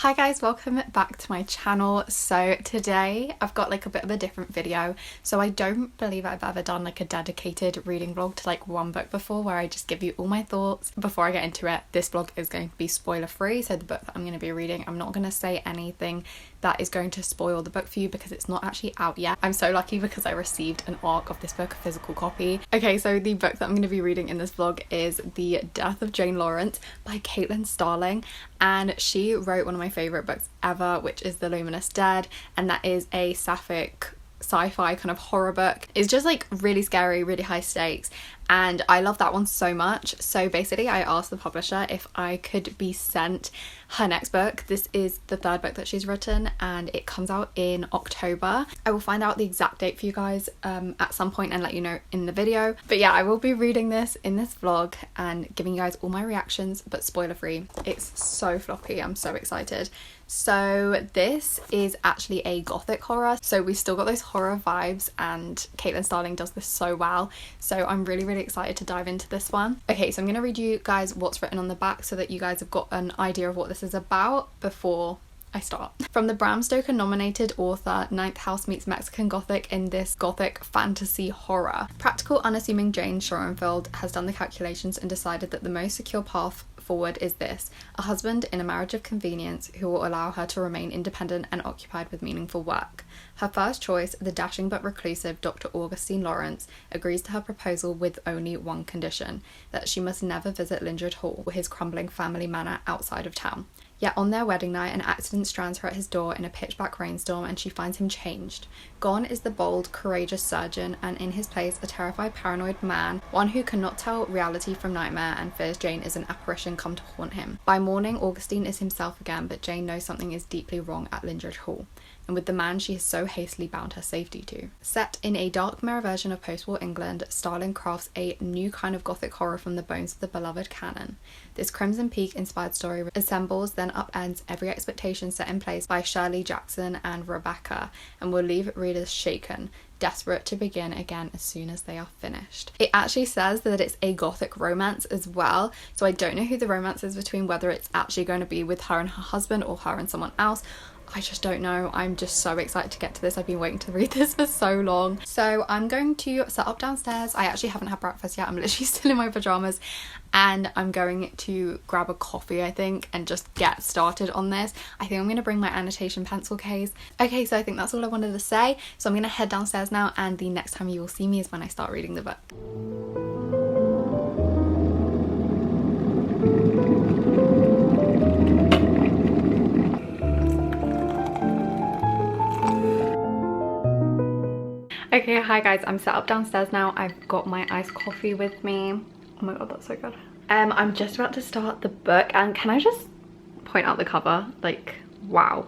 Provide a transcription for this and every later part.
Hi guys, welcome back to my channel. So today I've got like a bit of a different video. So I don't believe I've ever done like a dedicated reading vlog to like one book before, where I just give you all my thoughts. Before I get into it, this vlog is going to be spoiler free, so the book that I'm going to be reading, I'm not going to say anything that is going to spoil the book for you because it's not actually out yet. I'm so lucky because I received an ARC of this book, a physical copy. Okay, so the book that I'm going to be reading in this vlog is The Death of Jane Lawrence by Starling, and she wrote one of my favourite books ever, which is The Luminous Dead, and that is a sapphic sci-fi kind of horror book. It's just like really scary, really high stakes, and I love that one so much. So basically I asked the publisher if I could be sent her next book. This is the third book that she's written and it comes out in October. I will find out the exact date for you guys at some point and let you know in the video. But yeah, I will be reading this in this vlog and giving you guys all my reactions, but spoiler free. It's so floppy, I'm so excited. So this is actually a gothic horror, so we've still got those horror vibes, and Starling does this so well. So I'm really excited to dive into this one. Okay, so I'm gonna read you guys what's written on the back so that you guys have got an idea of what this is about before I start. From the Bram Stoker nominated author, Ninth House meets Mexican Gothic in this gothic fantasy horror. Practical, unassuming Jane Schoenfeld has done the calculations and decided that the most secure path forward is this: a husband in a marriage of convenience who will allow her to remain independent and occupied with meaningful work. Her first choice, the dashing but reclusive Dr. Augustine Lawrence, agrees to her proposal with only one condition: that she must never visit Lindred Hall, his crumbling family manor outside of town. Yet on their wedding night, an accident strands her at his door in a pitch-black rainstorm, and she finds him changed. Gone is the bold, courageous surgeon, and in his place a terrified, paranoid man, one who cannot tell reality from nightmare and fears Jane is an apparition come to haunt him. By morning, Augustine is himself again, but Jane knows something is deeply wrong at Lindred Hall, and with the man she has so hastily bound her safety to. Set in a dark mirror version of post-war England, Starling crafts a new kind of gothic horror from the bones of the beloved canon. This Crimson Peak-inspired story assembles, then upends every expectation set in place by Shirley Jackson and Rebecca, and will leave readers shaken, desperate to begin again as soon as they are finished. It actually says that it's a gothic romance as well, so I don't know who the romance is between, whether it's actually going to be with her and her husband or her and someone else. I just don't know. I'm just so excited to get to this. I've been waiting to read this for so long. So I'm going to set up downstairs. I actually haven't had breakfast yet. I'm literally still in my pajamas, and I'm going to grab a coffee, I think, and just get started on this. I think I'm going to bring my annotation pencil case. Okay, so I think that's all I wanted to say. So I'm going to head downstairs now, and the next time you will see me is when I start reading the book. Okay, hi guys, I'm set up downstairs now. I've got my iced coffee with me. Oh my god, that's so good. I'm just about to start the book, and can I just point out the cover? Like, wow.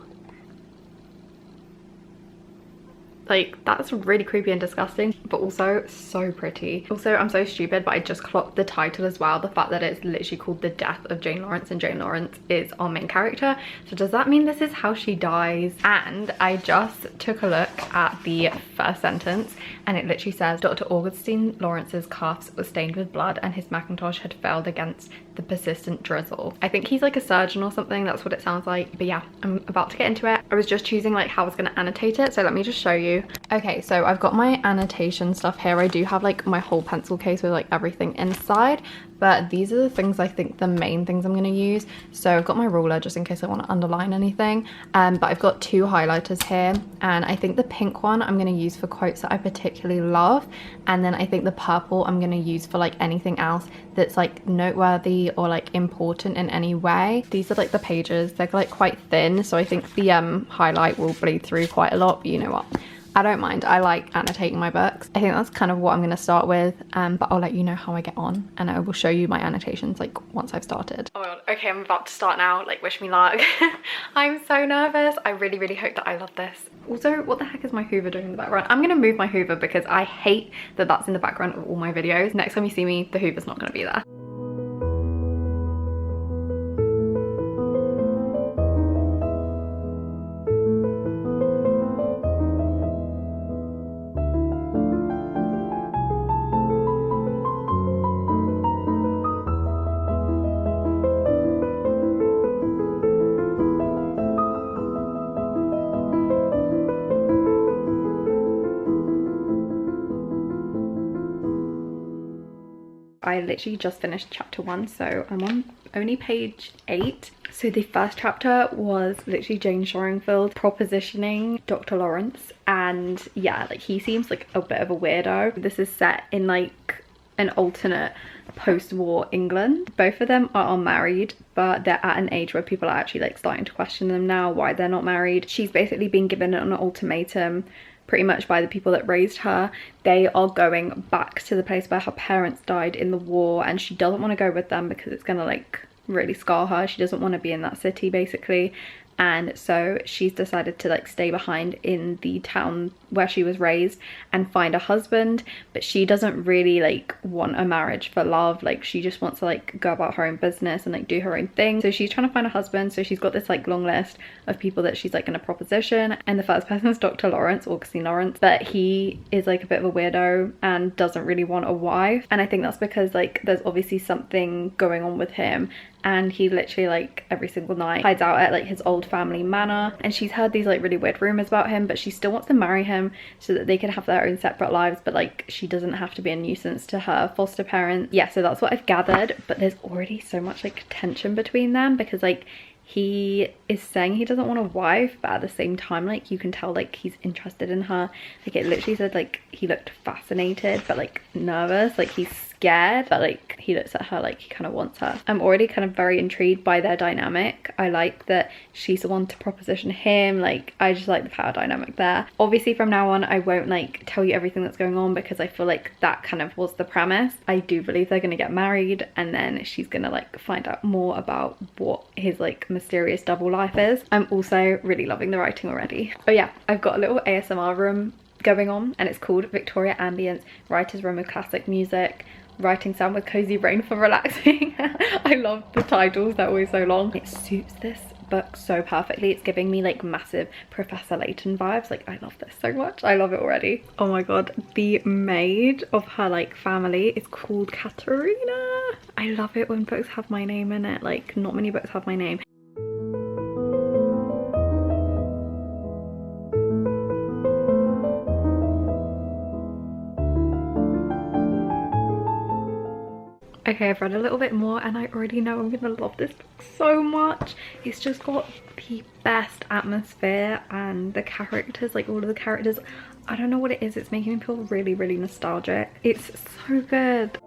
Like, that's really creepy and disgusting, but also so pretty. Also, I'm so stupid, but I just clocked the title as well. The fact that it's literally called The Death of Jane Lawrence, and Jane Lawrence is our main character. So does that mean this is how she dies? And I just took a look at the first sentence, and it literally says, Dr. Augustine Lawrence's cuffs were stained with blood and his mackintosh had failed against the persistent drizzle. I think he's like a surgeon or something, that's what it sounds like. But yeah, I'm about to get into it. I was just choosing like how I was going to annotate it, so let me just show you. Okay, so I've got my annotation stuff here. I do have like my whole pencil case with like everything inside, but these are the things, I think the main things I'm going to use. So I've got my ruler just in case I want to underline anything, but I've got two highlighters here, and I think the pink one I'm going to use for quotes that I particularly love, and then I think the purple I'm going to use for like anything else that's like noteworthy or like important in any way. These are like the pages, they're like quite thin, so I think the highlight will bleed through quite a lot, but you know what, I don't mind. I like annotating my books. I think that's kind of what I'm going to start with, but I'll let you know how I get on, and I will show you my annotations like once I've started. Oh my god, okay, I'm about to start now, like wish me luck. I'm so nervous. I really hope that I love this. Also, what the heck is my Hoover doing in the background? I'm going to move my Hoover because I hate that that's in the background of all my videos. Next time you see me, the Hoover's not going to be there. I literally just finished chapter 1, so I'm on only page 8. So the first chapter was literally Jane Shoringfield propositioning Dr. Lawrence, and yeah, like he seems like a bit of a weirdo. This is set in like an alternate post-war England. Both of them are unmarried, but they're at an age where people are actually like starting to question them now why they're not married. She's basically been given an ultimatum pretty much by the people that raised her. They are going back to the place where her parents died in the war, and she doesn't want to go with them because it's gonna like really scar her. She doesn't want to be in that city basically, and so she's decided to like stay behind in the town where she was raised and find a husband. But she doesn't really like want a marriage for love, like she just wants to like go about her own business and like do her own thing. So she's trying to find a husband, so she's got this like long list of people that she's like gonna proposition, and the first person is Dr. Lawrence, Augustine Lawrence, but he is like a bit of a weirdo and doesn't really want a wife, and I think that's because like there's obviously something going on with him, and he literally like every single night hides out at like his old family manor, and she's heard these like really weird rumors about him, but she still wants to marry him so that they can have their own separate lives, but like she doesn't have to be a nuisance to her foster parents. Yeah, so that's what I've gathered, but there's already so much like tension between them because like he is saying he doesn't want a wife, but at the same time like you can tell like he's interested in her. Like it literally said like he looked fascinated but like nervous, like he's scared, but like he looks at her like he kind of wants her. I'm already kind of very intrigued by their dynamic. I like that she's the one to proposition him. Like I just like the power dynamic there. Obviously from now on I won't like tell you everything that's going on because I feel like that kind of was the premise. I do believe they're gonna get married, and then she's gonna like find out more about what his like mysterious double life is. I'm also really loving the writing already. Oh yeah, I've got a little ASMR room going on, and it's called Victoria Ambience Writer's Room with Classic Music, Writing Sound with Cozy Brain for Relaxing. I love the titles, they're always so long. It suits this book so perfectly. It's giving me like massive Professor Layton vibes. Like I love this so much. I love it already. Oh my god, the maid of her like family is called Katerina. I love it when books have my name in it. Like not many books have my name. Okay, I've read a little bit more and I already know I'm gonna love this book so much. It's just got the best atmosphere, and the characters, like all of the characters, I don't know what it is, it's making me feel really, really nostalgic. It's so good.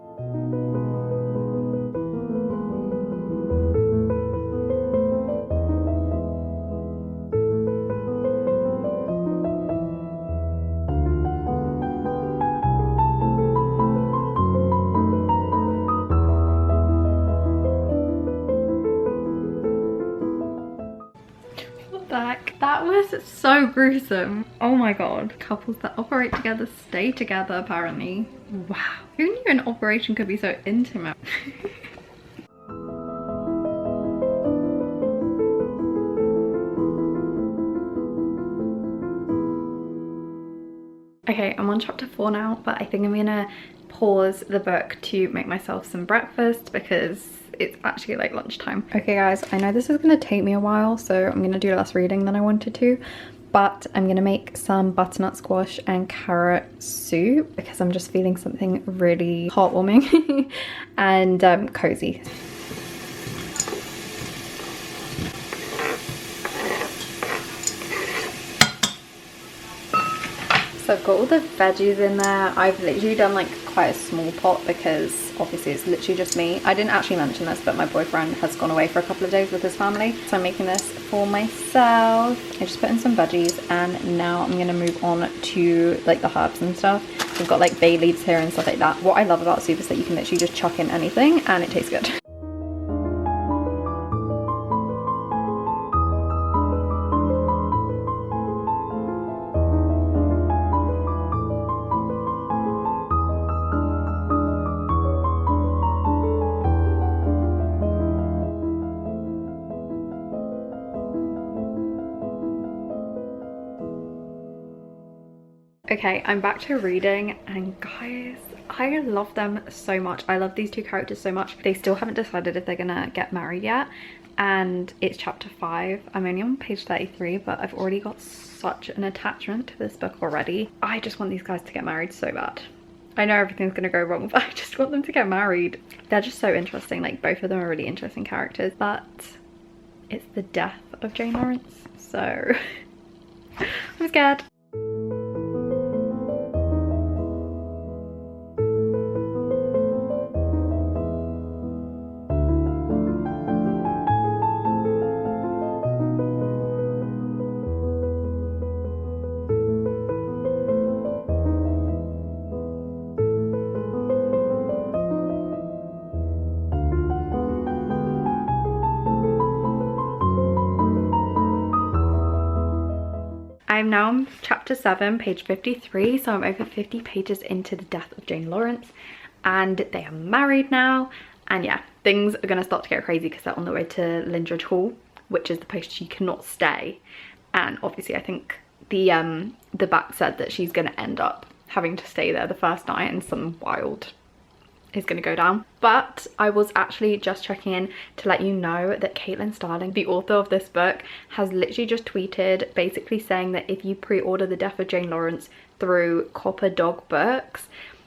That was so gruesome. Oh my god. Couples that operate together stay together apparently. Wow. Who knew an operation could be so intimate? Okay, I'm on chapter 4 now, but I think I'm gonna pause the book to make myself some breakfast because it's actually like lunchtime. Okay guys, I know this is gonna take me a while, so I'm gonna do less reading than I wanted to, but I'm gonna make some butternut squash and carrot soup because I'm just feeling something really heartwarming and cozy. So I've got all the veggies in there. I've literally done like quite a small pot because obviously it's literally just me. I didn't actually mention this, but my boyfriend has gone away for a couple of days with his family. So I'm making this for myself. I just put in some veggies, and now I'm gonna move on to like the herbs and stuff. We've got like bay leaves here and stuff like that. What I love about soup is that you can literally just chuck in anything and it tastes good. Okay, I'm back to reading, and guys, I love them so much. I love these two characters so much. They still haven't decided if they're gonna get married yet, and it's chapter 5. I'm only on page 33, but I've already got such an attachment to this book already. I just want these guys to get married so bad. I know everything's gonna go wrong, but I just want them to get married. They're just so interesting. Like, both of them are really interesting characters, but it's the death of Jane Lawrence, so I'm scared. I'm now on chapter 7, page 53, so I'm over 50 pages into the death of Jane Lawrence, and they are married now. And yeah, things are going to start to get crazy because they're on their way to Lindridge Hall, which is the place she cannot stay. And obviously I think the back said that she's going to end up having to stay there the first night and some wild is going to go down. But I was actually just checking in to let you know that Starling, the author of this book, has literally just tweeted basically saying that if you pre-order The Death of Jane Lawrence through Copper Dog Books,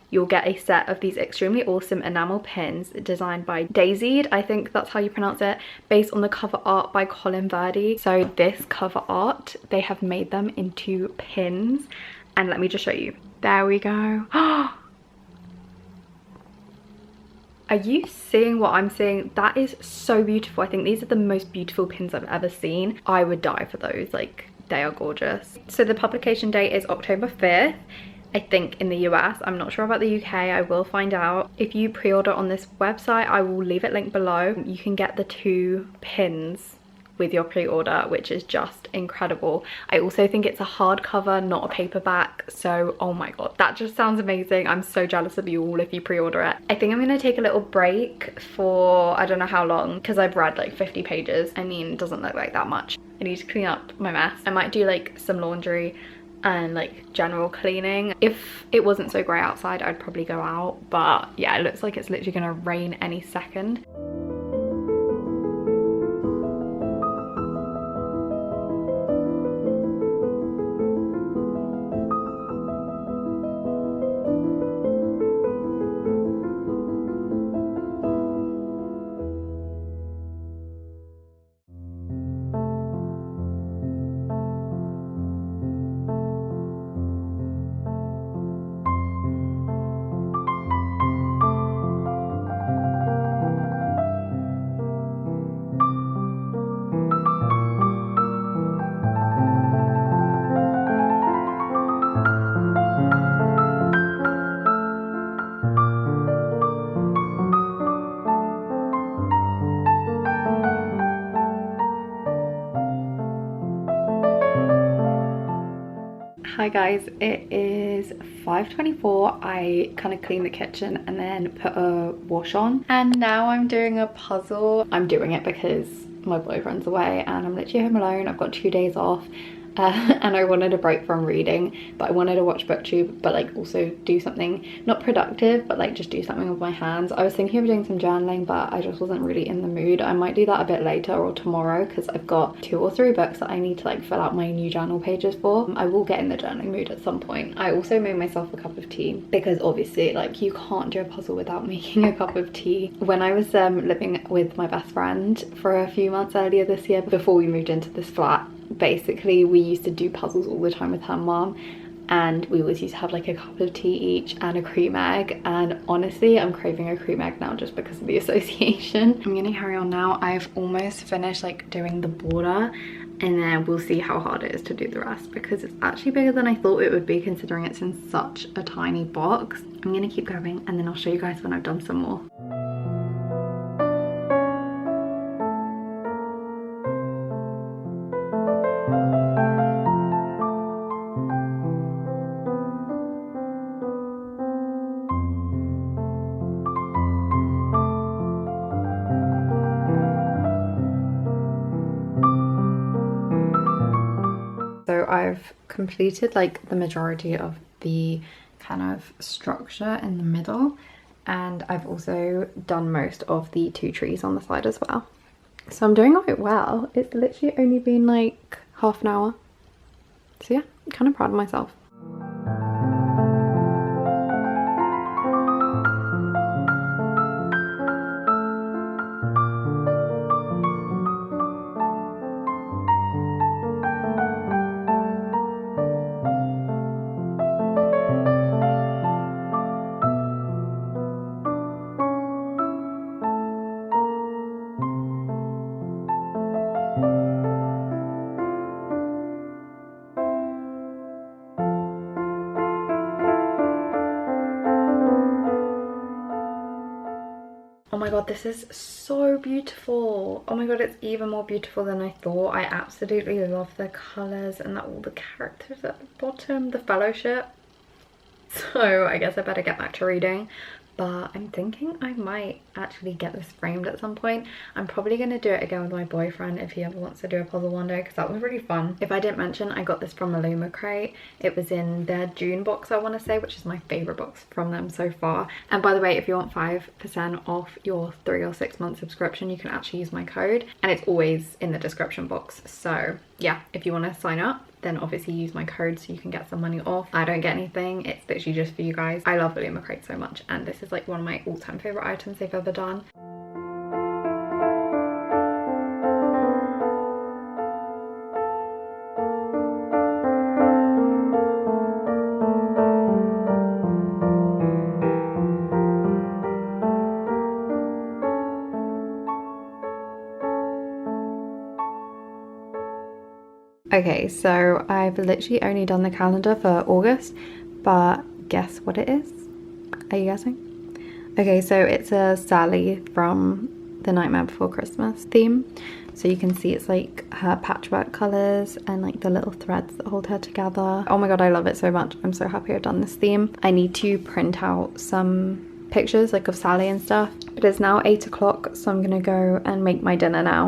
you'll get a set of these extremely awesome enamel pins designed by Daisied, I think that's how you pronounce it, based on the cover art by Colin Verdi. So this cover art, they have made them into pins, and let me just show you. There we go. Are you seeing what I'm seeing? That is so beautiful. I think these are the most beautiful pins I've ever seen. I would die for those, like, they are gorgeous. So the publication date is October 5th, I think, in the US. I'm not sure about the UK, I will find out. If you pre-order on this website, I will leave it linked below. You can get the 2 pins with your pre-order, which is just incredible. I also think it's a hardcover, not a paperback, so oh my god, that just sounds amazing. I'm so jealous of you all if you pre-order it. I think I'm gonna take a little break for I don't know how long, because I've read like 50 pages. I mean, it doesn't look like that much. I need to clean up my mess. I might do like some laundry and like general cleaning. If it wasn't so grey outside, I'd probably go out, but yeah, it looks like it's literally gonna rain any second. Hi guys, it is 5:24. I kind of cleaned the kitchen and then put a wash on, and now I'm doing a puzzle. I'm doing it because my boyfriend's away and I'm literally home alone. I've got 2 days off. And I wanted a break from reading, but I wanted to watch booktube, but like also do something not productive, but like just do something with my hands. I was thinking of doing some journaling, but I just wasn't really in the mood. I might do that a bit later or tomorrow, because I've got 2 or 3 books that I need to like fill out my new journal pages for. I will get in the journaling mood at some point. I also made myself a cup of tea, because obviously like you can't do a puzzle without making a cup of tea. When I was living with my best friend for a few months earlier this year, before we moved into this flat, basically we used to do puzzles all the time with her mom, and we always used to have like a cup of tea each and a cream egg, and honestly I'm craving a cream egg now just because of the association. I'm gonna carry on now. I've almost finished like doing the border, and then we'll see how hard it is to do the rest, because it's actually bigger than I thought it would be considering it's in such a tiny box. I'm gonna keep going and then I'll show you guys when I've done some more. So I've completed like the majority of the kind of structure in the middle, and I've also done most of the 2 trees on the side as well. So I'm doing quite well. It's literally only been like half an hour. So yeah, I'm kind of proud of myself. my god, this is so beautiful. Oh my god, it's even more beautiful than I thought. I absolutely love the colours and all the characters at the bottom, the fellowship. So I guess I better get back to reading. But I'm thinking I might actually get this framed at some point. I'm probably going to do it again with my boyfriend if he ever wants to do a puzzle one day, because that was really fun. If I didn't mention, I got this from Maluma Crate. It was in their June box, I want to say, which is my favourite box from them so far. And by the way, if you want 5% off your 3 or 6 month subscription, you can actually use my code, and it's always in the description box. So yeah, if you want to sign up, then obviously use my code so you can get some money off. I don't get anything, it's literally just for you guys. I love Maluma Crate so much, and this is like one of my all-time favourite items they've ever done. Okay, so I've literally only done the calendar for August, but guess what it is? Are you guessing? Okay, so it's a Sally from The Nightmare Before Christmas theme. So you can see it's like her patchwork colours and like the little threads that hold her together. Oh my god, I love it so much. I'm so happy I've done this theme. I need to print out some pictures like of Sally and stuff, but it's now 8 o'clock, so I'm gonna go and make my dinner now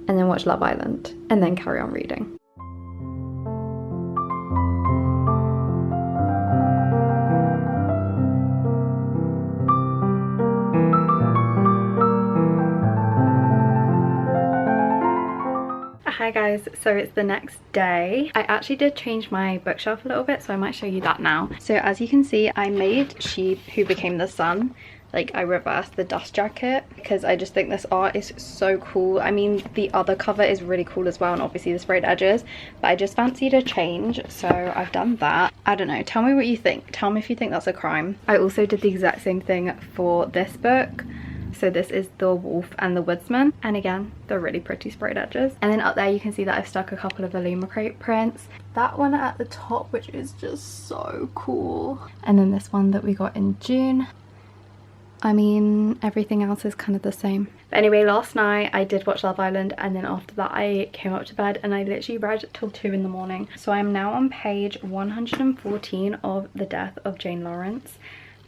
and then watch Love Island and then carry on reading. Hi guys, so it's the next day. I actually did change my bookshelf a little bit, so I might show you that now. So as you can see, I made Sheep Who Became the Sun. Like, I reversed the dust jacket because I just think this art is so cool. I mean, the other cover is really cool as well, and obviously the sprayed edges, but I just fancied a change, so I've done that. I don't know, tell me what you think. Tell me if you think that's a crime. I also did the exact same thing for this book. So this is The Wolf and the Woodsman, and again, they're really pretty sprayed edges. And then up there you can see that I've stuck a couple of Maluma Crate prints. That one at the top, which is just so cool. And then this one that we got in June. I mean, everything else is kind of the same. But anyway, last night I did watch Love Island, and then after that I came up to bed and I literally read till 2 in the morning. So I'm now on page 114 of The Death of Jane Lawrence.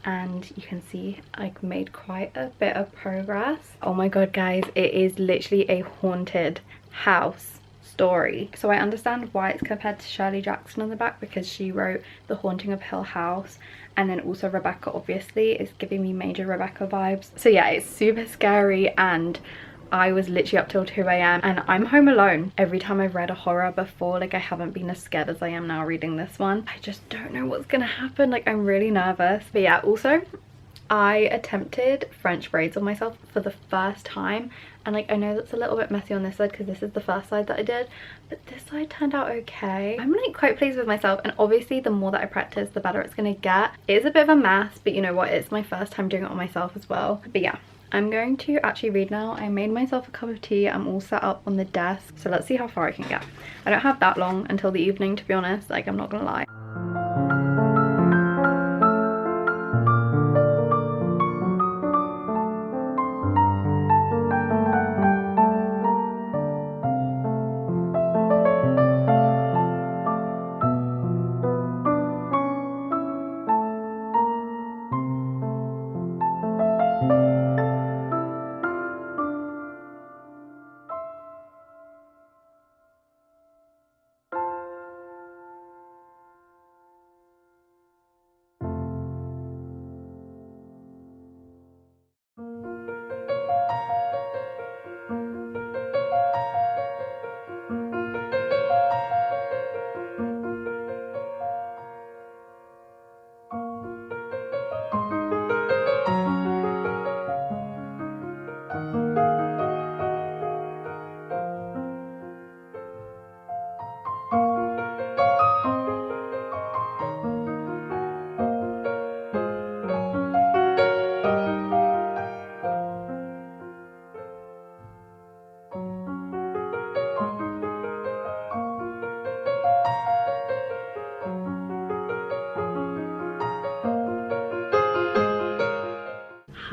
And you can see I've made quite a bit of progress. Oh my god guys, it is literally a haunted house story. So I understand why it's compared to Shirley Jackson on the back, because she wrote The Haunting of Hill House, and then also Rebecca obviously is giving me major Rebecca vibes. So yeah, it's super scary, and I was literally up till 2 AM and I'm home alone. Every time I've read a horror before, like, I haven't been as scared as I am now reading this one. I just don't know what's gonna happen. Like, I'm really nervous. But yeah, also I attempted French braids on myself for the first time, and like, I know that's a little bit messy on this side because this is the first side that I did, but this side turned out okay. I'm like quite pleased with myself, and obviously the more that I practice the better it's gonna get. It is a bit of a mess, but you know what, it's my first time doing it on myself as well. But yeah, I'm going to actually read now. I made myself a cup of tea. I'm all set up on the desk, so let's see how far I can get. I don't have that long until the evening, to be honest, like, I'm not gonna lie.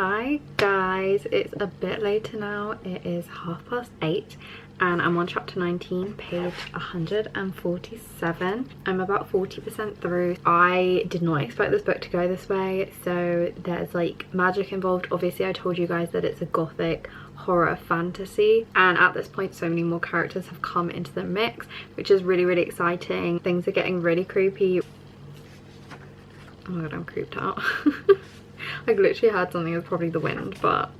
Hi guys, it's a bit later now. It is 8:30 and I'm on chapter 19, page 147. I'm about 40% through. I did not expect this book to go this way. So there's like magic involved. Obviously I told you guys that it's a gothic horror fantasy, and at this point so many more characters have come into the mix, which is really exciting. Things are getting really creepy. Oh my god, I'm creeped out. I literally heard something. It was probably the wind, but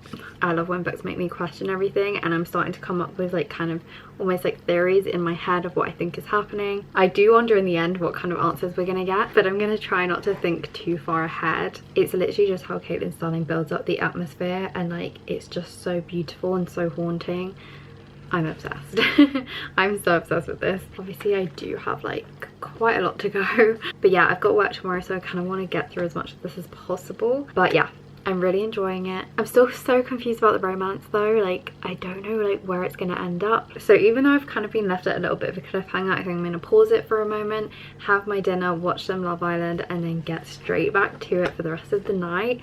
I love when books make me question everything, and I'm starting to come up with like kind of almost like theories in my head of what I think is happening. I do wonder in the end what kind of answers we're gonna get, but I'm gonna try not to think too far ahead. It's literally just how Caitlin Starling builds up the atmosphere, and like it's just so beautiful and so haunting. I'm obsessed. I'm so obsessed with this. Obviously I do have like quite a lot to go, but yeah, I've got work tomorrow, so I kind of want to get through as much of this as possible. But yeah, I'm really enjoying it. I'm still so confused about the romance though. Like I don't know like where it's gonna end up. So even though I've kind of been left at a little bit of a cliffhanger, I think I'm gonna pause it for a moment, have my dinner, watch some Love Island, and then get straight back to it for the rest of the night.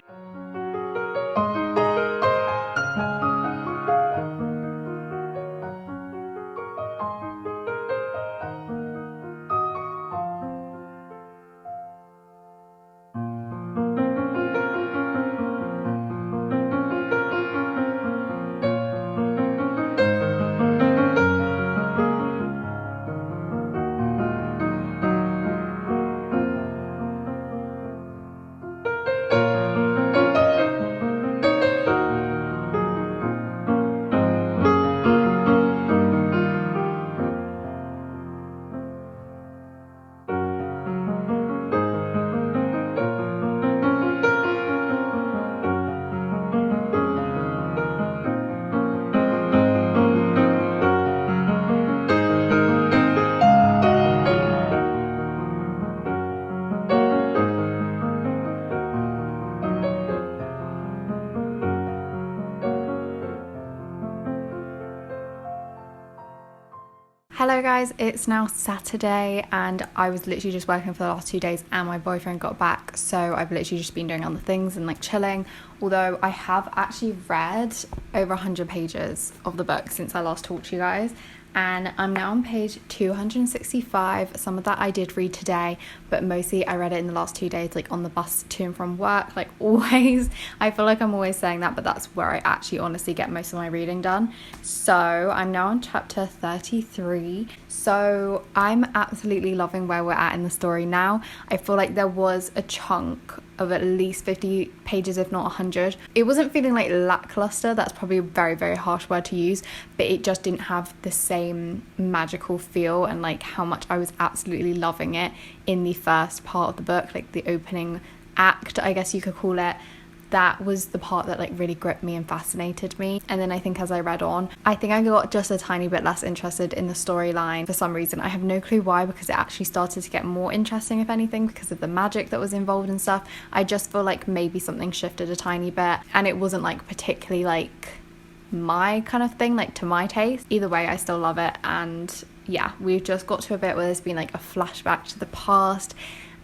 Hello guys, it's now Saturday and I was literally just working for the last 2 days and my boyfriend got back, so I've literally just been doing other things and like chilling. Although I have actually read over 100 pages of the book since I last talked to you guys, and I'm now on page 265. Some of that I did read today, but mostly I read it in the last 2 days, like on the bus to and from work, like always. I feel like I'm always saying that, but that's where I actually honestly get most of my reading done. So I'm now on chapter 33. So I'm absolutely loving where we're at in the story now. I feel like there was a chunk of at least 50 pages, if not 100. It wasn't feeling like lackluster, that's probably a very harsh word to use, but it just didn't have the same magical feel and like how much I was absolutely loving it in the first part of the book, like the opening act, I guess you could call it. That was the part that like really gripped me and fascinated me. And then I think as I read on, I think I got just a tiny bit less interested in the storyline for some reason. I have no clue why, because it actually started to get more interesting, if anything, because of the magic that was involved and stuff. I just feel like maybe something shifted a tiny bit, and it wasn't like particularly like my kind of thing, like to my taste. Either way, I still love it. And yeah, we've just got to a bit where there's been like a flashback to the past,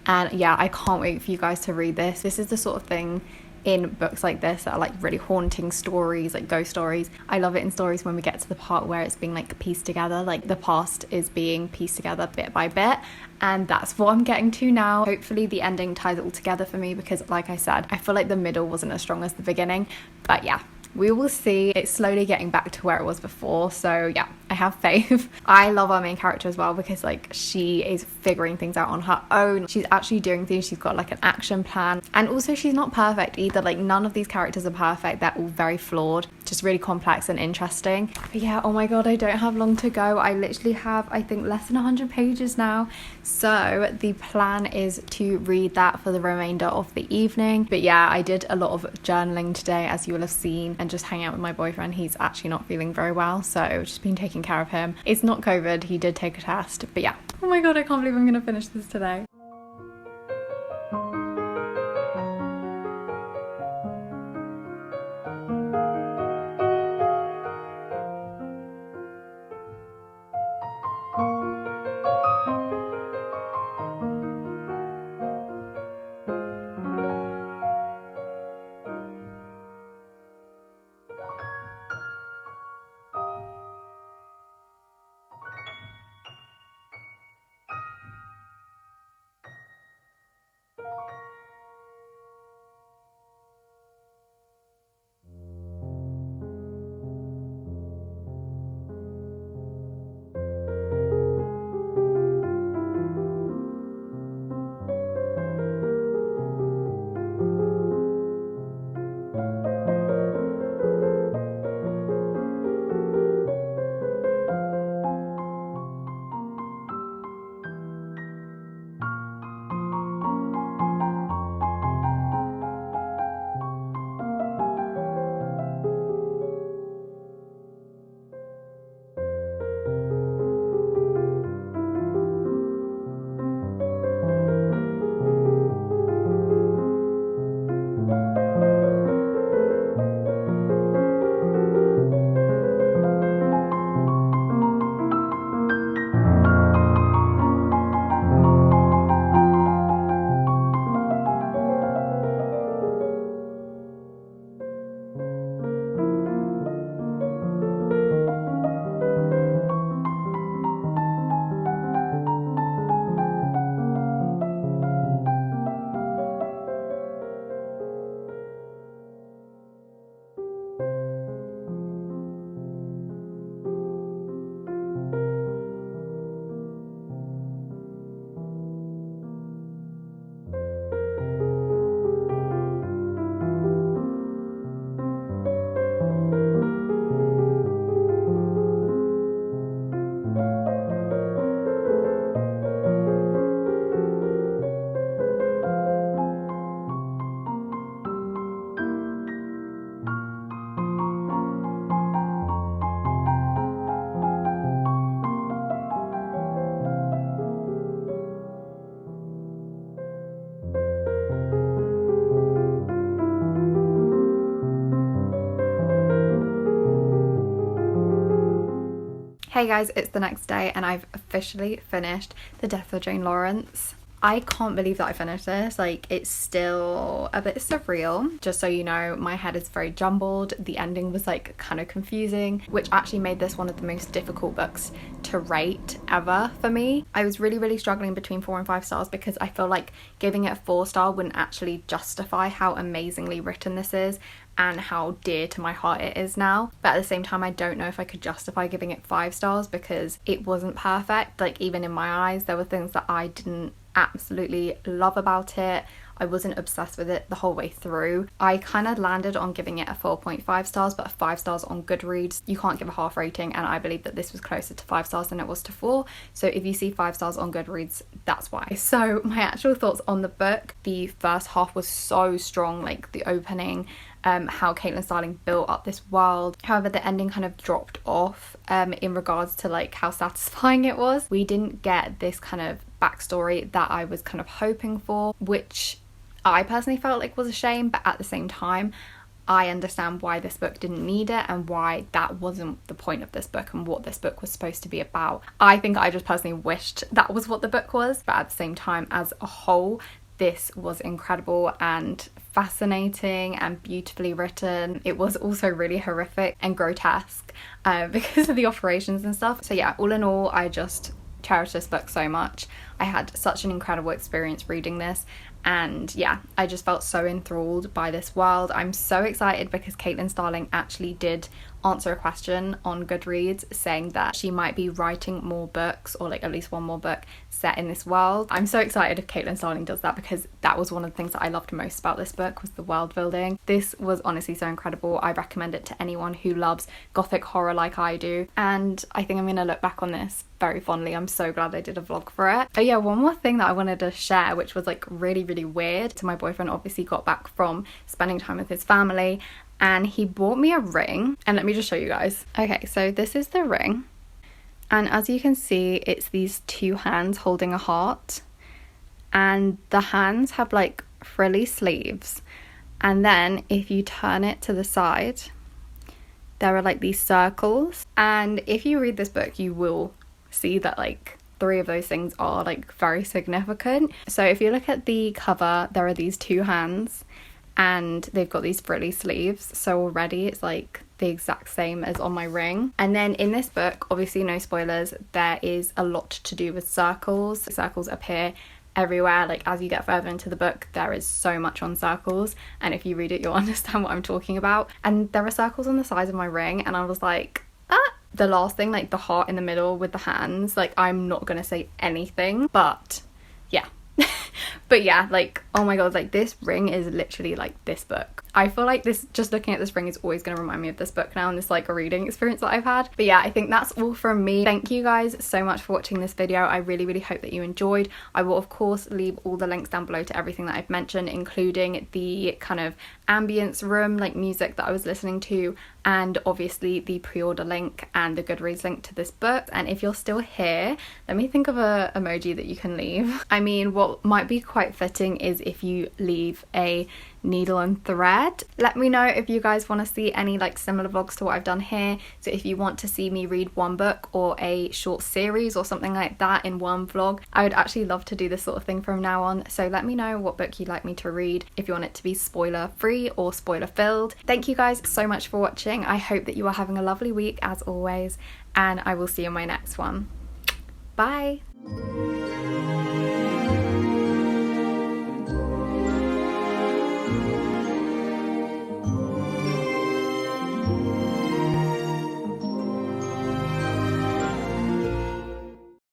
and yeah, I can't wait for you guys to read this. This is the sort of thing in books like this that are like really haunting stories, like ghost stories. I love it in stories when we get to the part where it's being like pieced together, like the past is being pieced together bit by bit, and that's what I'm getting to now. Hopefully the ending ties it all together for me, because like I said, I feel like the middle wasn't as strong as the beginning, but yeah, we will see. It's slowly getting back to where it was before, so yeah, I have faith. I love our main character as well, because like she is figuring things out on her own. She's actually doing things. She's got like an action plan, and also she's not perfect either. Like none of these characters are perfect. They're all very flawed, just really complex and interesting. But yeah, oh my god, I don't have long to go. I literally have, I think, less than 100 pages now, so the plan is to read that for the remainder of the evening. But yeah, I did a lot of journaling today, as you will have seen, and just hang out with my boyfriend. He's actually not feeling very well, so I've just been taking care of him. It's not COVID, he did take a test, but yeah. Oh my god, I can't believe I'm gonna finish this today. Hey guys, it's the next day and I've officially finished The Death of Jane Lawrence. I can't believe that I finished this. Like, it's still a bit surreal. Just so you know, my head is very jumbled. The ending was like kind of confusing, which actually made this one of the most difficult books to rate ever for me. I was really struggling between 4 and 5 stars because I feel like giving it a 4-star wouldn't actually justify how amazingly written this is and how dear to my heart it is now. But at the same time, I don't know if I could justify giving it 5 stars because it wasn't perfect. Like, even in my eyes, there were things that I didn't absolutely love about it. I wasn't obsessed with it the whole way through. I kind of landed on giving it a 4.5 stars, but a 5 stars on Goodreads. You can't give a half rating, and I believe that this was closer to 5 stars than it was to 4. So if you see 5 stars on Goodreads, that's why. So my actual thoughts on the book: the first half was so strong, like the opening, how Caitlin Starling built up this world. However, the ending kind of dropped off in regards to like how satisfying it was. We didn't get this kind of backstory that I was kind of hoping for, which I personally felt like was a shame, but at the same time, I understand why this book didn't need it and why that wasn't the point of this book and what this book was supposed to be about. I think I just personally wished that was what the book was, but at the same time, as a whole, this was incredible and fascinating and beautifully written. It was also really horrific and grotesque because of the operations and stuff. So yeah, all in all, I just cherish this book so much. I had such an incredible experience reading this, and yeah, I just felt so enthralled by this world. I'm so excited because Caitlin Starling actually did answer a question on Goodreads saying that she might be writing more books, or like at least one more book set in this world. I'm so excited if Caitlin Starling does that because that was one of the things that I loved most about this book, was the world building. This was honestly so incredible. I recommend it to anyone who loves gothic horror like I do, and I think I'm gonna look back on this very fondly. I'm so glad I did a vlog for it. Oh yeah, one more thing that I wanted to share, which was like really weird. So my boyfriend obviously got back from spending time with his family and he bought me a ring, and let me just show you guys. Okay, so this is the ring, and as you can see, it's these 2 hands holding a heart, and the hands have like frilly sleeves, and then if you turn it to the side, there are like these circles, and if you read this book, you will see that like 3 of those things are like very significant. So if you look at the cover, there are these 2 hands and they've got these frilly sleeves, so already it's like the exact same as on my ring. And then in this book, obviously no spoilers, there is a lot to do with circles. Circles appear everywhere. Like, as you get further into the book, there is so much on circles, and if you read it, you'll understand what I'm talking about. And there are circles on the sides of my ring, and I was like, the last thing, like the heart in the middle with the hands, like I'm not gonna say anything, but yeah. But yeah, like, oh my god, like this ring is literally like this book. I feel like this, just looking at this ring, is always going to remind me of this book now, and this like a reading experience that I've had. But yeah, I think that's all from me. Thank you guys so much for watching this video. I really hope that you enjoyed. I will of course leave all the links down below to everything that I've mentioned, including the kind of ambience room, like music that I was listening to, and obviously the pre-order link and the Goodreads link to this book. And if you're still here, let me think of a emoji that you can leave. I mean, what might be quite fitting is if you leave a needle and thread. Let me know if you guys want to see any like similar vlogs to what I've done here. So if you want to see me read one book or a short series or something like that in one vlog, I would actually love to do this sort of thing from now on. So let me know what book you'd like me to read, if you want it to be spoiler free or spoiler filled. Thank you guys so much for watching. I hope that you are having a lovely week as always, and I will see you in my next one. Bye.